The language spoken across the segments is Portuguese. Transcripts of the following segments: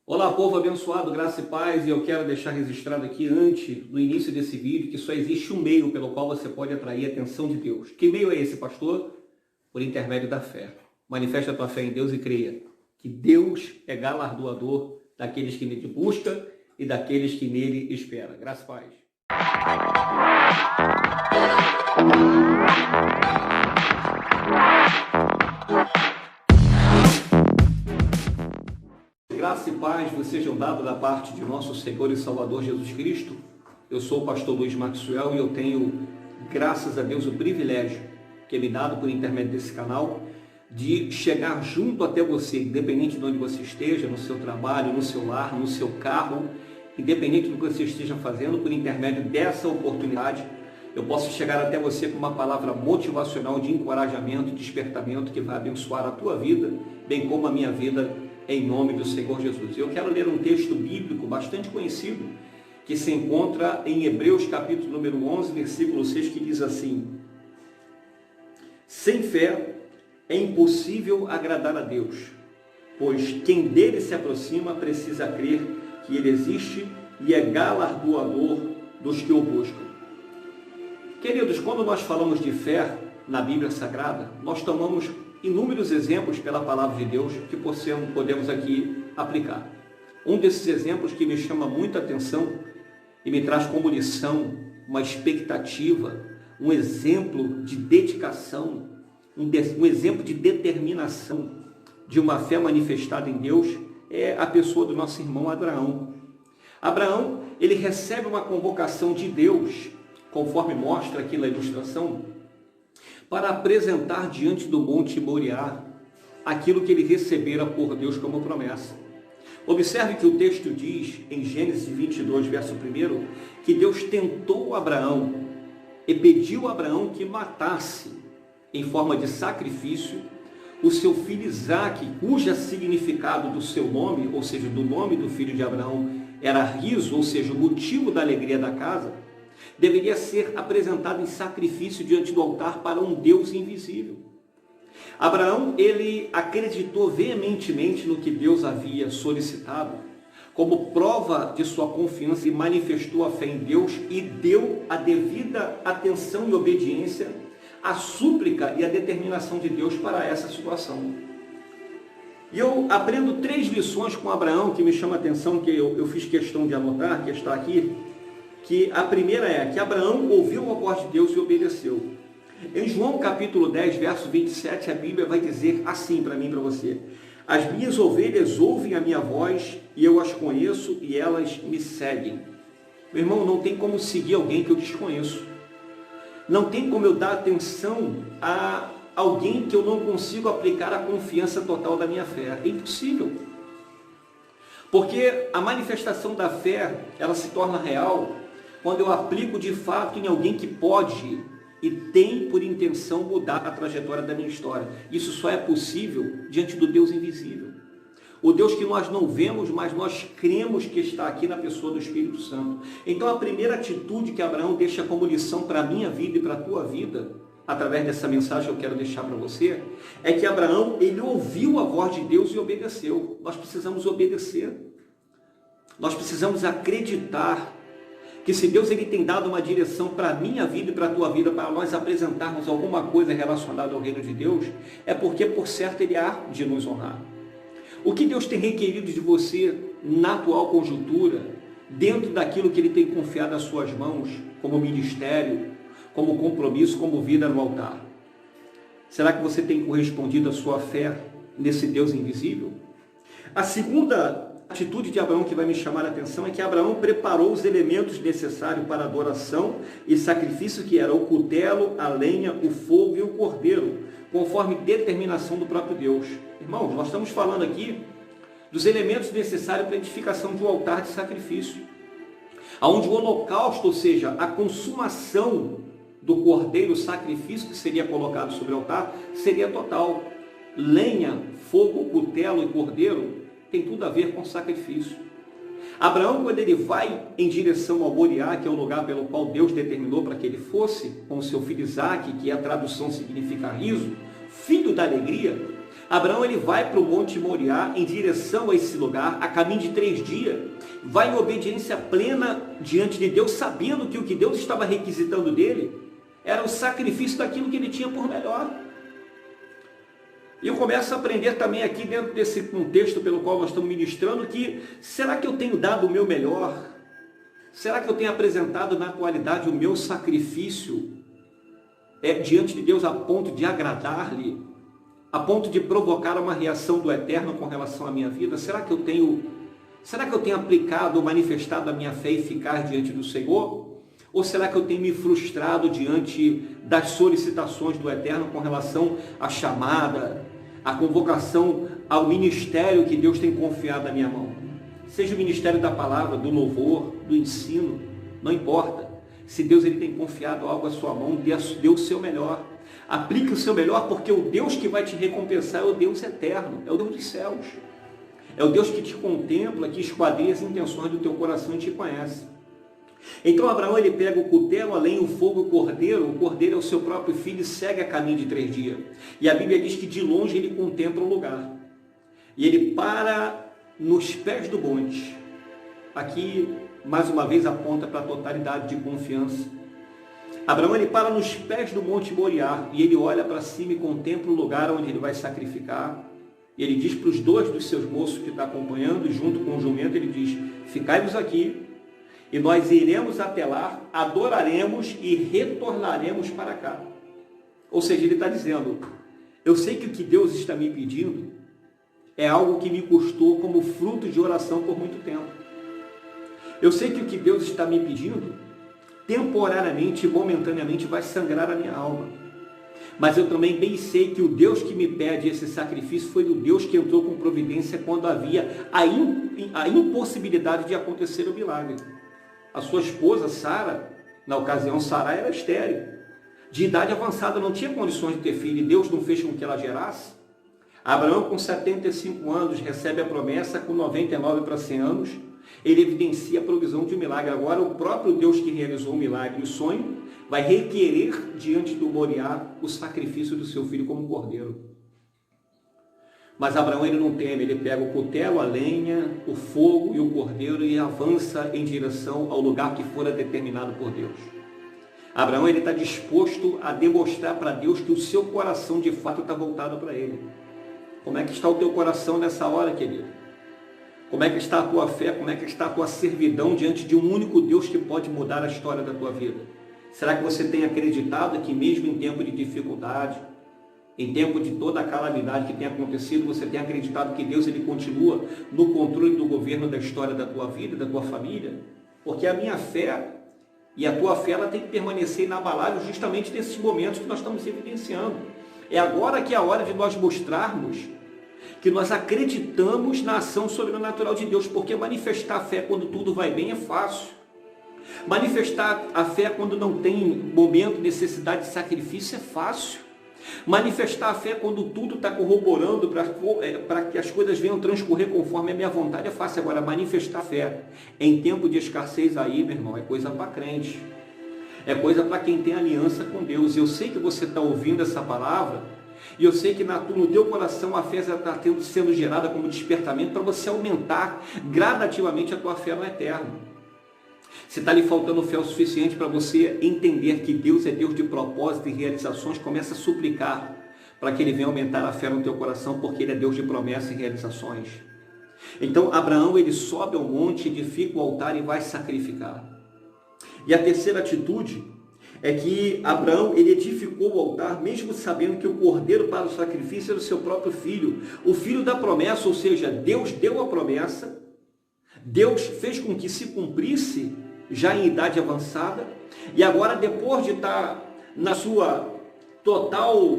Olá, povo abençoado, graça e paz, e eu quero deixar registrado aqui antes, no início desse vídeo, que só existe um meio pelo qual você pode atrair a atenção de Deus. Que meio é esse, pastor? Por intermédio da fé. Manifesta a tua fé em Deus e creia que Deus é galardoador daqueles que nele busca e daqueles que nele espera. Graça e paz. Graça e paz vos sejam dados da parte de nosso Senhor e Salvador Jesus Cristo. Eu sou o pastor Luiz Maxwell e eu tenho, graças a Deus, o privilégio que é me dado por intermédio desse canal de chegar junto até você, independente de onde você esteja, no seu trabalho, no seu lar, no seu carro, independente do que você esteja fazendo, por intermédio dessa oportunidade, eu posso chegar até você com uma palavra motivacional de encorajamento, despertamento que vai abençoar a tua vida, bem como a minha vida, em nome do Senhor Jesus. Eu quero ler um texto bíblico bastante conhecido, que se encontra em Hebreus capítulo número 11, versículo 6, que diz assim: sem fé é impossível agradar a Deus, pois quem dele se aproxima precisa crer que ele existe e é galardoador dos que o buscam. Queridos, quando nós falamos de fé na Bíblia Sagrada, nós tomamos inúmeros exemplos pela palavra de Deus que podemos aqui aplicar. Um desses exemplos que me chama muita atenção e me traz como lição uma expectativa, um exemplo de dedicação, um exemplo de determinação de uma fé manifestada em Deus é a pessoa do nosso irmão Abraão. Abraão, ele recebe uma convocação de Deus, conforme mostra aqui na ilustração, para apresentar diante do Monte Moriá aquilo que ele recebera por Deus como promessa. Observe que o texto diz, em Gênesis 22, verso 1, que Deus tentou Abraão e pediu a Abraão que matasse, em forma de sacrifício, o seu filho Isaque, cujo significado do seu nome, ou seja, do nome do filho de Abraão, era riso, ou seja, o motivo da alegria da casa, deveria ser apresentado em sacrifício diante do altar para um Deus invisível. Abraão, ele acreditou veementemente no que Deus havia solicitado, como prova de sua confiança, e manifestou a fé em Deus e deu a devida atenção e obediência à súplica e à determinação de Deus para essa situação. E eu aprendo 3 lições com Abraão que me chamam a atenção, que eu fiz questão de anotar, que está aqui. Que a primeira é que Abraão ouviu a voz de Deus e obedeceu. Em João capítulo 10, verso 27, a Bíblia vai dizer assim para mim e para você: as minhas ovelhas ouvem a minha voz e eu as conheço e elas me seguem. Meu irmão, não tem como seguir alguém que eu desconheço. Não tem como eu dar atenção a alguém que eu não consigo aplicar a confiança total da minha fé. É impossível. Porque a manifestação da fé, ela se torna real quando eu aplico de fato em alguém que pode e tem por intenção mudar a trajetória da minha história. Isso só é possível diante do Deus invisível. O Deus que nós não vemos, mas nós cremos que está aqui na pessoa do Espírito Santo. Então a primeira atitude que Abraão deixa como lição para a minha vida e para a tua vida, através dessa mensagem que eu quero deixar para você, é que Abraão, ele ouviu a voz de Deus e obedeceu. Nós precisamos obedecer. Nós precisamos acreditar que se Deus ele tem dado uma direção para a minha vida e para a tua vida, para nós apresentarmos alguma coisa relacionada ao reino de Deus, é porque por certo ele há de nos honrar. O que Deus tem requerido de você na atual conjuntura, dentro daquilo que ele tem confiado às suas mãos, como ministério, como compromisso, como vida no altar? Será que você tem correspondido à sua fé nesse Deus invisível? A segunda atitude de Abraão que vai me chamar a atenção é que Abraão preparou os elementos necessários para adoração e sacrifício, que era o cutelo, a lenha, o fogo e o cordeiro, conforme determinação do próprio Deus. Irmãos, nós estamos falando aqui dos elementos necessários para a edificação de um altar de sacrifício, onde o holocausto, ou seja, a consumação do cordeiro, o sacrifício que seria colocado sobre o altar, seria total. Lenha, fogo, cutelo e cordeiro tem tudo a ver com sacrifício. Abraão, quando ele vai em direção ao Moriá, que é o lugar pelo qual Deus determinou para que ele fosse, com o seu filho Isaque, que a tradução significa riso, filho da alegria, Abraão ele vai para o Monte Moriá em direção a esse lugar, a caminho de 3 dias, vai em obediência plena diante de Deus, sabendo que o que Deus estava requisitando dele era o sacrifício daquilo que ele tinha por melhor. E eu começo a aprender também aqui dentro desse contexto pelo qual nós estamos ministrando que, será que eu tenho dado o meu melhor? Será que eu tenho apresentado na atualidade o meu sacrifício diante de Deus a ponto de agradar-lhe? A ponto de provocar uma reação do Eterno com relação à minha vida? Será que eu tenho aplicado ou manifestado a minha fé eficaz diante do Senhor? Ou será que eu tenho me frustrado diante das solicitações do Eterno com relação à chamada, à convocação ao ministério que Deus tem confiado na minha mão? Seja o ministério da palavra, do louvor, do ensino, não importa. Se Deus ele tem confiado algo à sua mão, dê o seu melhor. Aplique o seu melhor, porque o Deus que vai te recompensar é o Deus eterno, é o Deus dos céus. É o Deus que te contempla, que esquadria as intenções do teu coração e te conhece. Então Abraão ele pega o cutelo, a lenha, o fogo e o cordeiro é o seu próprio filho e segue a caminho de 3 dias. E a Bíblia diz que de longe ele contempla o lugar. E ele para nos pés do monte. Aqui, mais uma vez, aponta para a totalidade de confiança. Abraão ele para nos pés do Monte Moriá e ele olha para cima e contempla o lugar onde ele vai sacrificar. E ele diz para os 2 dos seus moços que está acompanhando, junto com o jumento, ele diz: ficai-vos aqui e nós iremos até lá, adoraremos e retornaremos para cá. Ou seja, ele está dizendo, eu sei que o que Deus está me pedindo é algo que me custou como fruto de oração por muito tempo. Eu sei que o que Deus está me pedindo temporariamente e momentaneamente vai sangrar a minha alma. Mas eu também bem sei que o Deus que me pede esse sacrifício foi o Deus que entrou com providência quando havia a impossibilidade de acontecer o milagre. A sua esposa, Sara, na ocasião, Sara era estéril. De idade avançada, não tinha condições de ter filho, e Deus não fez com que ela gerasse. Abraão, com 75 anos, recebe a promessa, com 99 para 100 anos, ele evidencia a provisão de um milagre. Agora, o próprio Deus que realizou o milagre e o sonho, vai requerer diante do Moriá o sacrifício do seu filho como cordeiro. Mas Abraão ele não teme, ele pega o cutelo, a lenha, o fogo e o cordeiro e avança em direção ao lugar que fora determinado por Deus. Abraão ele está disposto a demonstrar para Deus que o seu coração de fato está voltado para ele. Como é que está o teu coração nessa hora, querido? Como é que está a tua fé? Como é que está a tua servidão diante de um único Deus que pode mudar a história da tua vida? Será que você tem acreditado que mesmo em tempo de dificuldade, em tempo de toda a calamidade que tem acontecido, você tem acreditado que Deus ele continua no controle do governo da história da tua vida, da tua família? Porque a minha fé e a tua fé ela tem que permanecer inabalável justamente nesses momentos que nós estamos evidenciando. É agora que é a hora de nós mostrarmos que nós acreditamos na ação sobrenatural de Deus, porque manifestar a fé quando tudo vai bem é fácil. Manifestar a fé quando não tem momento de necessidade de sacrifício é fácil. Manifestar a fé quando tudo está corroborando para que as coisas venham transcorrer conforme a minha vontade é fácil. Agora, manifestar a fé em tempo de escassez aí, meu irmão, é coisa para crente. É coisa para quem tem aliança com Deus. Eu sei que você está ouvindo essa palavra e eu sei que no teu coração a fé está sendo gerada como despertamento para você aumentar gradativamente a tua fé no eterno. Se está lhe faltando fé o suficiente para você entender que Deus é Deus de propósito e realizações, começa a suplicar para que Ele venha aumentar a fé no teu coração, porque Ele é Deus de promessas e realizações. Então Abraão ele sobe ao monte, edifica o altar e vai sacrificar. E a terceira atitude é que Abraão ele edificou o altar, mesmo sabendo que o cordeiro para o sacrifício era o seu próprio filho, o filho da promessa, ou seja, Deus deu a promessa, Deus fez com que se cumprisse já em idade avançada, e agora depois de estar na sua total,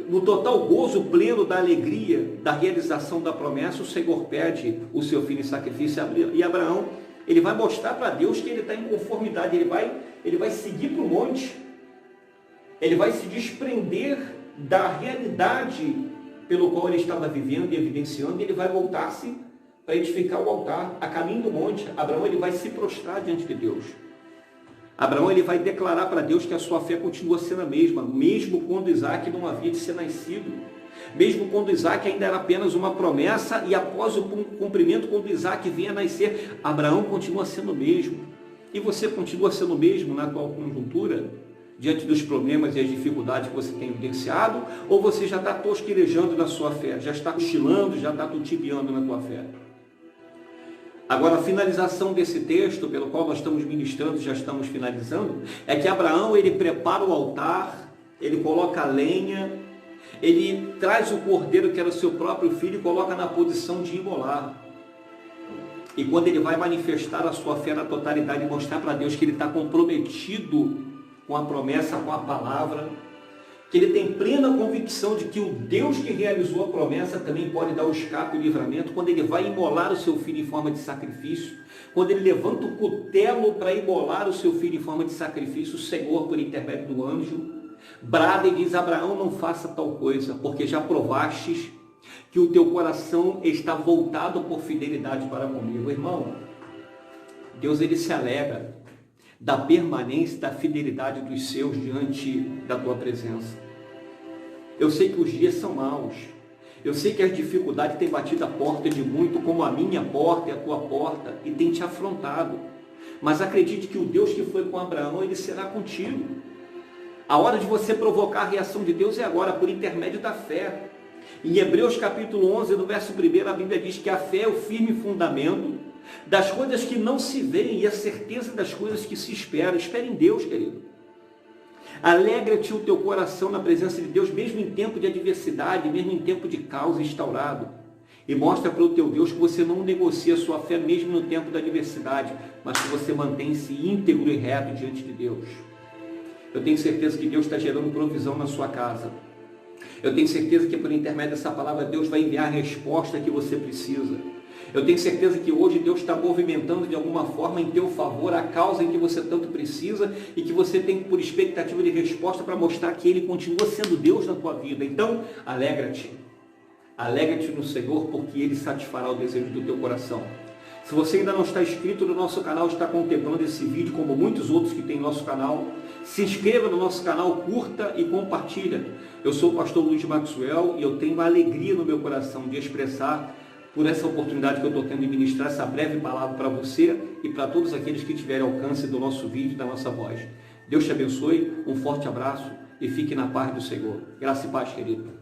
no total gozo pleno da alegria, da realização da promessa, o Senhor pede o seu filho em sacrifício, e Abraão, ele vai mostrar para Deus que ele está em conformidade, ele vai seguir para o monte, ele vai se desprender da realidade pelo qual ele estava vivendo e evidenciando, e ele vai voltar-se para edificar o altar a caminho do monte. Abraão ele vai se prostrar diante de Deus. Abraão ele vai declarar para Deus que a sua fé continua sendo a mesma, mesmo quando Isaac não havia de ser nascido. Mesmo quando Isaac ainda era apenas uma promessa e após o cumprimento, quando Isaac vinha a nascer, Abraão continua sendo o mesmo. E você continua sendo o mesmo na atual conjuntura, diante dos problemas e as dificuldades que você tem evidenciado, ou você já está tosquerejando na sua fé, já está cochilando, já está tutibiando na tua fé? Agora, a finalização desse texto, pelo qual nós estamos ministrando, já estamos finalizando, é que Abraão, ele prepara o altar, ele coloca a lenha, ele traz o cordeiro, que era o seu próprio filho, e coloca na posição de imolar. E quando ele vai manifestar a sua fé na totalidade e mostrar para Deus que ele está comprometido com a promessa, com a palavra, que ele tem plena convicção de que o Deus que realizou a promessa também pode dar o escape e o livramento, quando ele vai imolar o seu filho em forma de sacrifício, quando ele levanta o cutelo para imolar o seu filho em forma de sacrifício, o Senhor, por intermédio do anjo, brada e diz: Abraão, não faça tal coisa, porque já provastes que o teu coração está voltado por fidelidade para comigo. Irmão, Deus ele se alegra da permanência, da fidelidade dos seus diante da tua presença. Eu sei que os dias são maus, eu sei que as dificuldades têm batido a porta de muito, como a minha porta e a tua porta, e tem te afrontado. Mas acredite que o Deus que foi com Abraão, ele será contigo. A hora de você provocar a reação de Deus é agora, por intermédio da fé. Em Hebreus capítulo 11, no verso 1, a Bíblia diz que a fé é o firme fundamento das coisas que não se veem e a certeza das coisas que se esperam. Espere em Deus, querido. Alegra-te o teu coração na presença de Deus, mesmo em tempo de adversidade, mesmo em tempo de caos instaurado. E mostra para o teu Deus que você não negocia a sua fé mesmo no tempo da adversidade, mas que você mantém-se íntegro e reto diante de Deus. Eu tenho certeza que Deus está gerando provisão na sua casa. Eu tenho certeza que por intermédio dessa palavra Deus vai enviar a resposta que você precisa. Eu tenho certeza que hoje Deus está movimentando de alguma forma em teu favor a causa em que você tanto precisa e que você tem por expectativa de resposta para mostrar que Ele continua sendo Deus na tua vida. Então, alegra-te. Alegra-te no Senhor, porque Ele satisfará o desejo do teu coração. Se você ainda não está inscrito no nosso canal, está contemplando esse vídeo, como muitos outros que tem no nosso canal, se inscreva no nosso canal, curta e compartilha. Eu sou o pastor Luiz Maxwell e eu tenho uma alegria no meu coração de expressar por essa oportunidade que eu estou tendo de ministrar essa breve palavra para você e para todos aqueles que tiverem alcance do nosso vídeo, da nossa voz. Deus te abençoe, um forte abraço e fique na paz do Senhor. Graça e paz, querido.